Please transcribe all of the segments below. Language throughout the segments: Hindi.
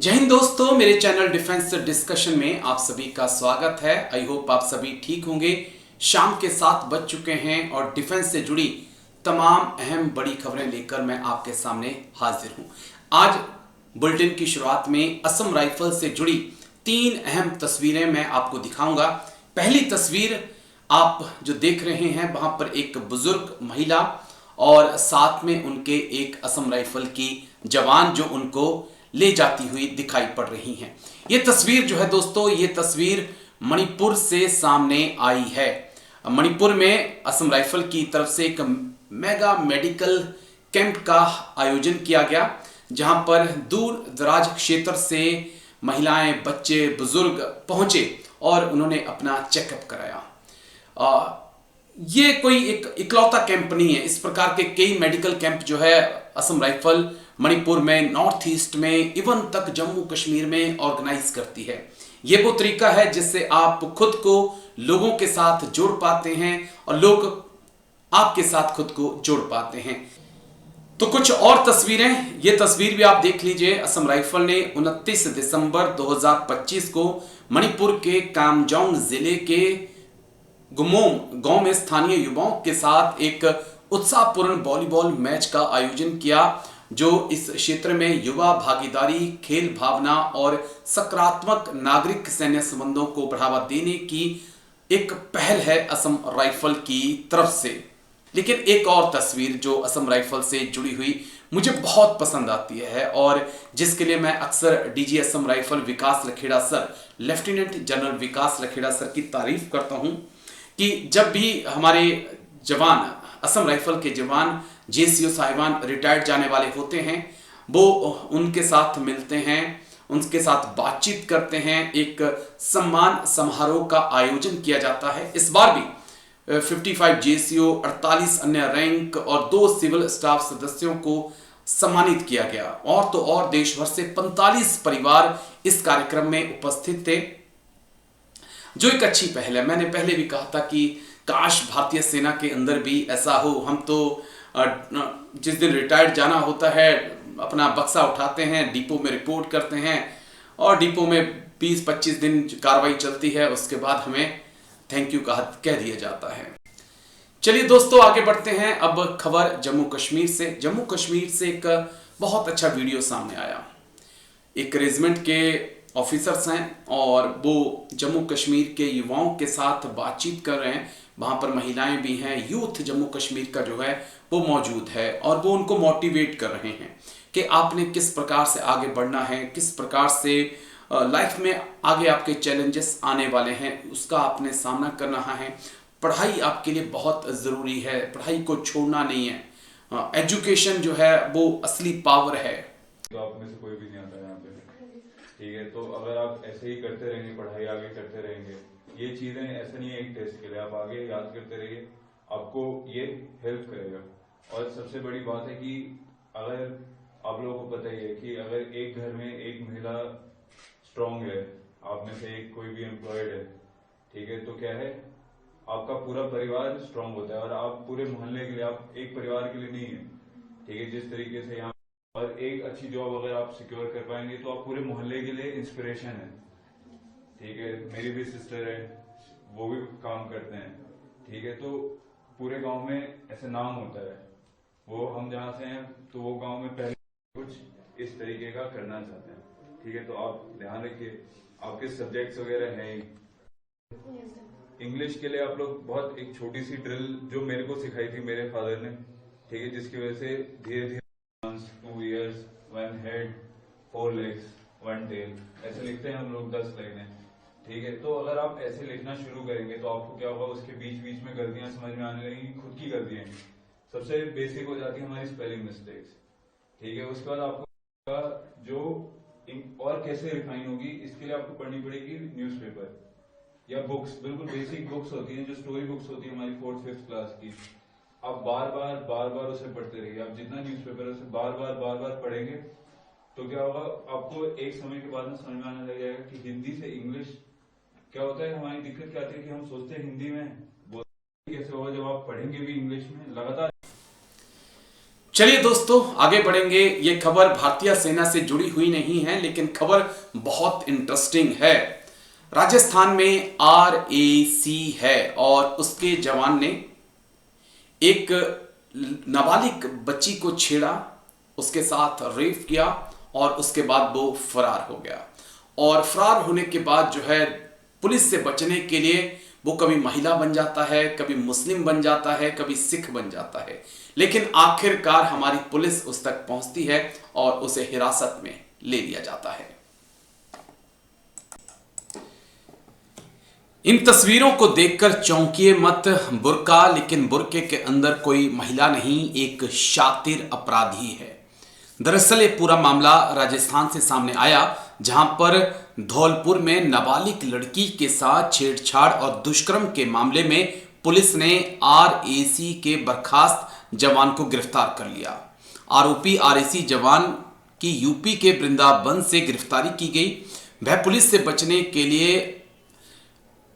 जय हिंद दोस्तों, मेरे चैनल डिफेंस डिस्कशन में आप सभी का स्वागत है। आई होप आप सभी ठीक होंगे। शाम के 7 बज चुके हैं और डिफेंस से जुड़ी तमाम अहम बड़ी खबरें लेकर मैं आपके सामने हाजिर हूं। आज बुलेटिन की शुरुआत में असम राइफल से जुड़ी 3 अहम तस्वीरें मैं आपको दिखाऊंगा। पहली तस्वीर आप जो देख रहे हैं, वहां पर एक बुजुर्ग महिला और साथ में उनके एक असम राइफल की जवान जो उनको ले जाती हुई दिखाई पड़ रही हैं। ये तस्वीर जो है दोस्तों, ये तस्वीर मणिपुर से सामने आई है। मणिपुर में असम राइफल की तरफ से एक मेगा मेडिकल कैंप का आयोजन किया गया, जहां पर दूर दराज क्षेत्र से महिलाएं, बच्चे, बुजुर्ग पहुंचे और उन्होंने अपना चेकअप कराया। ये कोई एक इकलौता कैंप नहीं है। इस प्रकार के कई मेडिकल कैंप जो है असम राइफल मणिपुर में, नॉर्थ ईस्ट में, इवन तक जम्मू कश्मीर में ऑर्गेनाइज करती है। ये वो तरीका है जिससे आप खुद को लोगों के साथ जोड़ पाते हैं और लोग आपके साथ खुद को जोड़ पाते हैं। तो कुछ और तस्वीरें, ये तस्वीर भी आप देख लीजिए। असम राइफल ने 29 दिसंबर 2025 को मणिपुर के कामजांग जिले के गुमोम गांव में स्थानीय युवाओं के साथ एक उत्साहपूर्ण वॉलीबॉल मैच का आयोजन किया, जो इस क्षेत्र में युवा भागीदारी, खेल भावना और सकारात्मक नागरिक सैन्य संबंधों को बढ़ावा देने की एक पहल है असम राइफल की तरफ से। लेकिन एक और तस्वीर जो असम राइफल से जुड़ी हुई मुझे बहुत पसंद आती है और जिसके लिए मैं अक्सर डीजी असम राइफल विकास लखेड़ा सर, लेफ्टिनेंट जनरल विकास लखेड़ा सर की तारीफ करता हूं कि जब भी हमारे जवान, असम राइफल के जवान, जेसीओ साहिबान रिटायर्ड जाने वाले होते हैं, वो उनके साथ मिलते हैं, उनके साथ बातचीत करते हैं, एक सम्मान समारोह का आयोजन किया जाता है। इस बार भी 55 जेसीओ, 48 अन्य रैंक और 2 सिविल स्टाफ सदस्यों को सम्मानित किया गया। और तो और देश भर से 45 परिवार इस कार्यक्रम में उपस्थित थे, जो एक अच्छी पहल है। मैंने पहले भी कहा था कि काश भारतीय सेना के अंदर भी ऐसा हो। हम तो जिस दिन रिटायर्ड जाना होता है अपना बक्सा उठाते हैं, डिपो में रिपोर्ट करते हैं और डिपो में 20-25 दिन कार्रवाई चलती है, उसके बाद हमें थैंक यू कह दिया जाता है। चलिए दोस्तों, आगे बढ़ते हैं। अब खबर जम्मू कश्मीर से। जम्मू कश्मीर से एक बहुत अच्छा वीडियो सामने आया। एक रेजिमेंट के ऑफिसर्स हैं और वो जम्मू कश्मीर के युवाओं के साथ बातचीत कर रहे हैं। वहाँ पर महिलाएं भी हैं, यूथ जम्मू कश्मीर का जो है वो मौजूद है और वो उनको मोटिवेट कर रहे हैं कि आपने किस प्रकार से आगे बढ़ना है, किस प्रकार से लाइफ में आगे आपके चैलेंजेस आने वाले हैं, उसका आपने सामना करना है। पढ़ाई आपके लिए बहुत ज़रूरी है, पढ़ाई को छोड़ना नहीं है। एजुकेशन जो है वो असली पावर है। तो आप में से कोई भी नहीं आता यहाँ पे, ठीक है। तो अगर आप ऐसे ही करते रहेंगे, पढ़ाई आगे करते रहेंगे, ये चीजें ऐसा नहीं है एक टेस्ट के लिए, आप आगे याद करते रहिए, आपको ये हेल्प करेगा। और सबसे बड़ी बात है कि अगर आप लोगों को पता ही है कि अगर एक घर में एक महिला स्ट्रांग है, आप में से एक कोई भी एम्प्लॉयड है, ठीक है, तो क्या है, आपका पूरा परिवार स्ट्रांग होता है। और आप पूरे मोहल्ले के लिए, आप एक परिवार के लिए नहीं है, ठीक है। जिस तरीके से यहाँ और एक अच्छी जॉब अगर आप सिक्योर कर पाएंगे तो आप पूरे मोहल्ले के लिए इंस्पिरेशन है, ठीक है। मेरी भी सिस्टर है, वो भी काम करते हैं, ठीक है। तो पूरे गांव में ऐसे नाम होता है। वो हम जहाँ से हैं तो वो गांव में पहले कुछ इस तरीके का करना चाहते हैं, ठीक है। तो आप ध्यान रखिए, आपके सब्जेक्ट्स वगैरह हैं ही। इंग्लिश के लिए आप लोग बहुत एक छोटी सी ड्रिल जो मेरे को सिखाई थी मेरे फादर ने, ठीक है, जिसकी वजह से धीरे धीरे 2 ears, 1 head, 4 legs, 1 tail, ऐसे लिखते हैं हम लोग 10 लाइनें, ठीक है। तो अगर आप ऐसे लिखना शुरू करेंगे तो आपको क्या होगा, उसके बीच बीच में गलतियां समझ में आने लगेंगी, खुद की गलतियां। सबसे बेसिक हो जाती है हमारी स्पेलिंग मिस्टेक्स, ठीक है। उसके बाद आपको जो और कैसे रिफाइन होगी, इसके लिए आपको पढ़नी पड़ेगी न्यूज़पेपर या बुक्स, बिल्कुल बेसिक बुक्स होती हैं, जो स्टोरी बुक्स होती है हमारी 4th-5th क्लास की। आप बार बार उसे पढ़ते रहिए। आप जितना न्यूज़पेपर उसे बार बार पढ़ेंगे तो क्या होगा, आपको एक समय के बाद में समझ में आने लग जाएगा कि हिंदी से इंग्लिश क्या होता है। हमारी दिक्कत क्या आती है कि हम सोचते हैं हिंदी में बोलते कैसे होगा, जब आप पढ़ेंगे भी इंग्लिश में लगातार। चलिए दोस्तों आगे बढ़ेंगे। ये खबर भारतीय सेना से जुड़ी हुई नहीं है, लेकिन खबर बहुत इंटरेस्टिंग है। राजस्थान में RAC है और उसके जवान ने एक नाबालिग बच्ची को छेड़ा, उसके साथ रेप किया और उसके बाद वो फरार हो गया। और फरार होने के बाद जो है पुलिस से बचने के लिए वो कभी महिला बन जाता है, कभी मुस्लिम बन जाता है, कभी सिख बन जाता है, लेकिन आखिरकार हमारी पुलिस उस तक पहुंचती है और उसे हिरासत में ले लिया जाता है। इन तस्वीरों को देखकर चौंकिए मत। बुर्का, लेकिन बुर्के के अंदर कोई महिला नहीं, एक शातिर अपराधी है। दरअसल ये पूरा मामला राजस्थान से सामने आया, जहां पर धौलपुर में नाबालिग लड़की के साथ छेड़छाड़ और दुष्कर्म के मामले में पुलिस ने RAC के बर्खास्त जवान को गिरफ्तार कर लिया। आरोपी RAC जवान की यूपी के वृंदावन से गिरफ्तारी की गई। वह पुलिस से बचने के लिए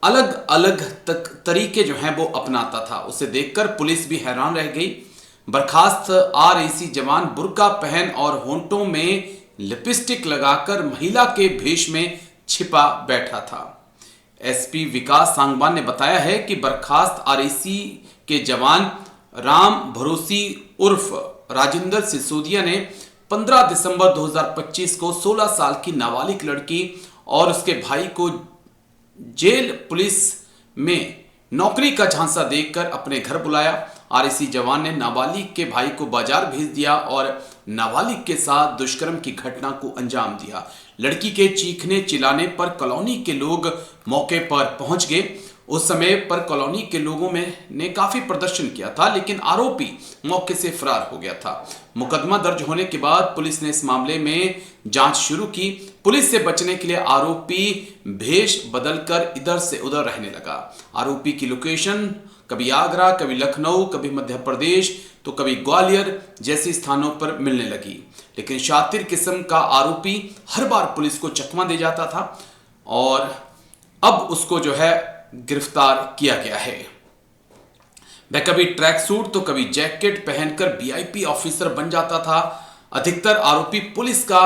अलग अलग तरीके जो हैं वो अपनाता था। उसे देखकर पुलिस भी हैरान रह गई। बर्खास्त RAC जवान बुर्का पहन और होंठों में लिपस्टिक लगाकर महिला के भेष में छिपा बैठा था। SP विकास सांगवान ने बताया है कि बर्खास्त RAC के जवान राम भरोसी उर्फ राजेंद्र सिसोदिया ने 15 दिसंबर 2025 को 16 साल की नाबालिग लड़की और उसके भाई को जेल पुलिस में नौकरी का झांसा देकर अपने घर बुलाया। RAC जवान ने नाबालिग के भाई को बाजार भेज दिया और नाबालिग के साथ दुष्कर्म की घटना को अंजाम दिया। लड़की के चीखने चिल्लाने पर कॉलोनी के लोग मौके पर पहुंच गए। उस समय पर कॉलोनी के लोगों में ने काफी प्रदर्शन किया था, लेकिन आरोपी मौके से फरार हो गया था। मुकदमा दर्ज होने के बाद पुलिस ने इस मामले में जांच शुरू की। पुलिस से बचने के लिए आरोपी भेष बदलकर इधर से उधर रहने लगा। आरोपी की लोकेशन कभी आगरा, कभी लखनऊ, कभी मध्य प्रदेश तो कभी ग्वालियर जैसे स्थानों पर मिलने लगी। लेकिन शातिर किस्म का आरोपी हर बार पुलिस को चकमा दे जाता था और अब उसको जो है गिरफ्तार किया गया है। वह कभी ट्रैक सूट तो कभी जैकेट पहनकर VIP ऑफिसर बन जाता था। अधिकतर आरोपी पुलिस का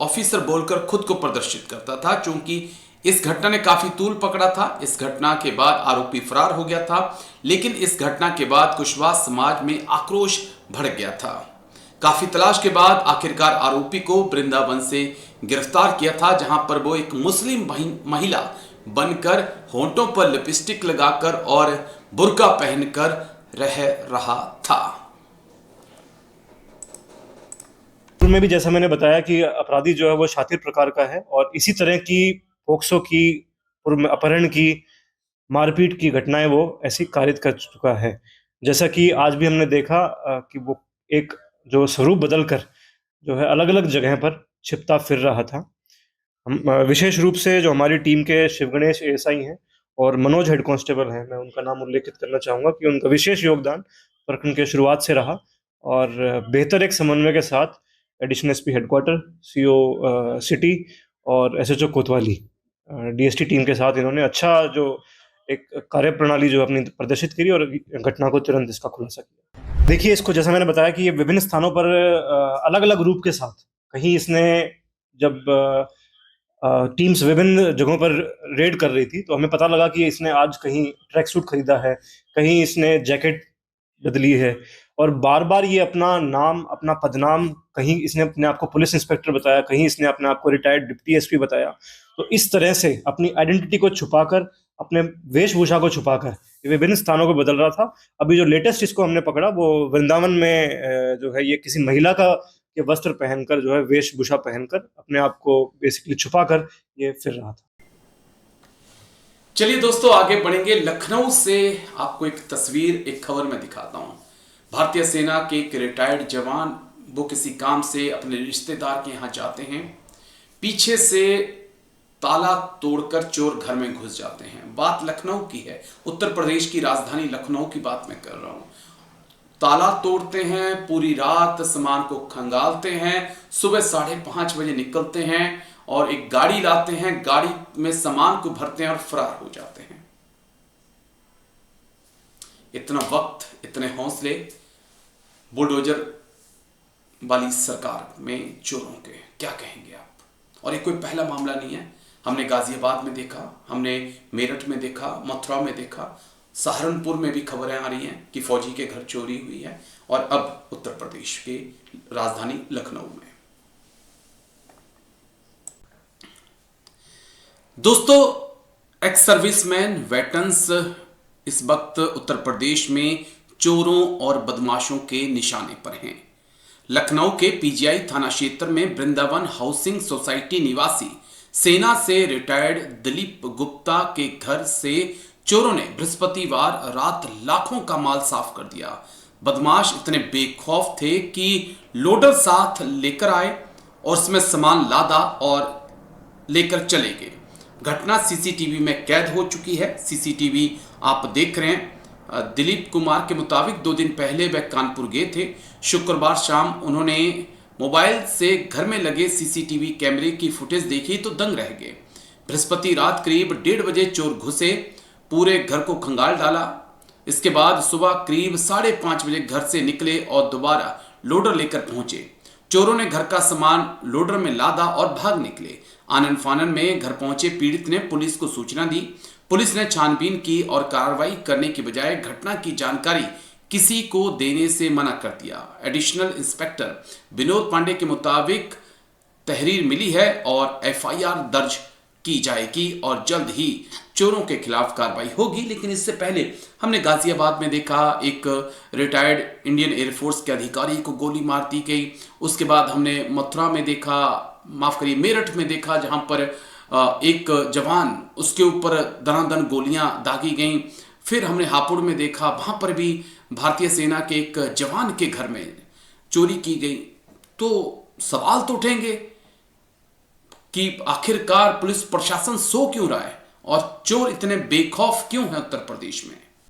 ऑफिसर बोलकर खुद को प्रदर्शित करता था। चूंकि इस घटना ने काफी तूल पकड़ा था, इस घटना के बाद आरोपी फरार हो गया था, लेकिन इस घटना के बाद कुशवाहा समाज में आक्रोश भड़क गया था। काफी तलाश के बाद आखिरकार आरोपी को वृंदावन से गिरफ्तार किया था, जहां पर वो एक मुस्लिम महिला बनकर होंठों पर लिपस्टिक लगाकर और बुर्का पहनकर रह रहा था। में भी जैसा मैंने बताया कि अपराधी जो है वो शातिर प्रकार का है और इसी तरह की पोक्सो की, अपहरण की, मारपीट की घटनाएं वो ऐसी कारित कर चुका है। जैसा कि आज भी हमने देखा कि वो एक जो स्वरूप बदलकर जो है अलग अलग जगह पर छिपता फिर रहा था। हम विशेष रूप से जो हमारी टीम के शिव गणेश ASI हैं और मनोज हेड कांस्टेबल हैं, मैं उनका नाम उल्लेखित करना चाहूँगा कि उनका विशेष योगदान प्रकरण के शुरुआत से रहा और बेहतर एक समन्वय के साथ additional SP headquarter, CO city और SHO कोतवाली DST टीम के साथ इन्होंने अच्छा जो एक कार्य प्रणाली जो अपनी प्रदर्शित करी और घटना को तुरंत इसका खुलासा किया। देखिए, इसको जैसा मैंने बताया कि ये विभिन्न स्थानों पर अलग अलग रूप के साथ, कहीं इसने जब टीम्स विभिन्न जगहों पर रेड कर रही थी तो हमें पता लगा कि इसने आज कहीं ट्रैक सूट खरीदा है, कहीं इसने जैकेट बदली है और बार बार ये अपना नाम, अपना पदनाम, कहीं इसने अपने आप को पुलिस इंस्पेक्टर बताया, कहीं इसने अपने आप को रिटायर्ड डिप्टी SP बताया। तो इस तरह से अपनी आइडेंटिटी को छुपाकर, अपने वेशभूषा को छुपाकर ये विभिन्न स्थानों को बदल रहा था। अभी जो लेटेस्ट इसको हमने पकड़ा वो वृंदावन में जो है ये किसी महिला का के वस्त्र पहनकर, जो है वेशभूषा पहनकर अपने आप को बेसिकली छुपाकर ये फिर रहा था। चलिए दोस्तों आगे बढ़ेंगे। लखनऊ से आपको एक तस्वीर, एक खबर में दिखाता हूं। भारतीय सेना के एक रिटायर्ड जवान, वो किसी काम से अपने रिश्तेदार के यहाँ जाते हैं। पीछे से ताला तोड़कर चोर घर में घुस जाते हैं। बात लखनऊ की है, उत्तर प्रदेश की राजधानी लखनऊ की बात मैं कर रहा हूं। ताला तोड़ते हैं, पूरी रात सामान को खंगालते हैं, सुबह 5:30 बजे निकलते हैं और एक गाड़ी लाते हैं, गाड़ी में सामान को भरते हैं और फरार हो जाते हैं। इतना वक्त, इतने हौसले, बुलडोजर वाली सरकार में चोरों के क्या कहेंगे आप? और ये कोई पहला मामला नहीं है, हमने गाजियाबाद में देखा, हमने मेरठ में देखा, मथुरा में देखा, सहारनपुर में भी खबरें आ रही हैं कि फौजी के घर चोरी हुई है, और अब उत्तर प्रदेश के राजधानी लखनऊ में। दोस्तों, एक्स सर्विसमैन वेटरन्स इस वक्त उत्तर प्रदेश में चोरों और बदमाशों के निशाने पर हैं। लखनऊ के पीजीआई थाना क्षेत्र में वृंदावन हाउसिंग सोसाइटी निवासी सेना से रिटायर्ड दिलीप गुप्ता के घर से चोरों ने बृहस्पतिवार रात लाखों का माल साफ कर दिया। बदमाश इतने बेखौफ थे कि लोडर साथ लेकर आए और उसमें सामान लादा और लेकर चले गए। घटना सीसीटीवी में कैद हो चुकी है। सीसीटीवी आप देख रहे हैं। दिलीप कुमार के मुताबिक 2 दिन पहले वह कानपुर गए थे। शुक्रवार शाम उन्होंने मोबाइल से घर में लगे सीसीटीवी कैमरे की फुटेज देखी तो दंग रह गए। बृहस्पति रात करीब 1:30 बजे चोर घुसे, पूरे घर को खंगाल डाला। इसके बाद सुबह करीब 5:30 बजे घर से निकले और दोबारा लोडर लेकर पहुंचे। चोरों ने घर का सामान लोडर में लादा और भाग निकले। आनन फानन में घर पहुंचे पीड़ित ने पुलिस को सूचना दी। पुलिस ने छानबीन की और कार्रवाई करने की बजाय घटना की जानकारी किसी को देने से मना कर दिया। एडिशनल इंस्पेक्टर विनोद पांडे के मुताबिक तहरीर मिली है और एफआईआर दर्ज की जाएगी और जल्द ही चोरों के खिलाफ कार्रवाई होगी। लेकिन इससे पहले हमने गाजियाबाद में देखा, एक रिटायर्ड इंडियन एयरफोर्स के अधिकारी को गोली मार दी गई। उसके बाद हमने मथुरा में देखा, माफ करिए मेरठ में देखा, जहां पर एक जवान, उसके ऊपर दनादन गोलियां दागी गईं। फिर हमने हापुड़ में देखा, वहां पर भी भारतीय सेना के एक जवान के घर में चोरी की गई। तो सवाल तो उठेंगे कि आखिरकार पुलिस प्रशासन सो क्यों रहा है और चोर इतने बेखौफ क्यों है उत्तर प्रदेश में।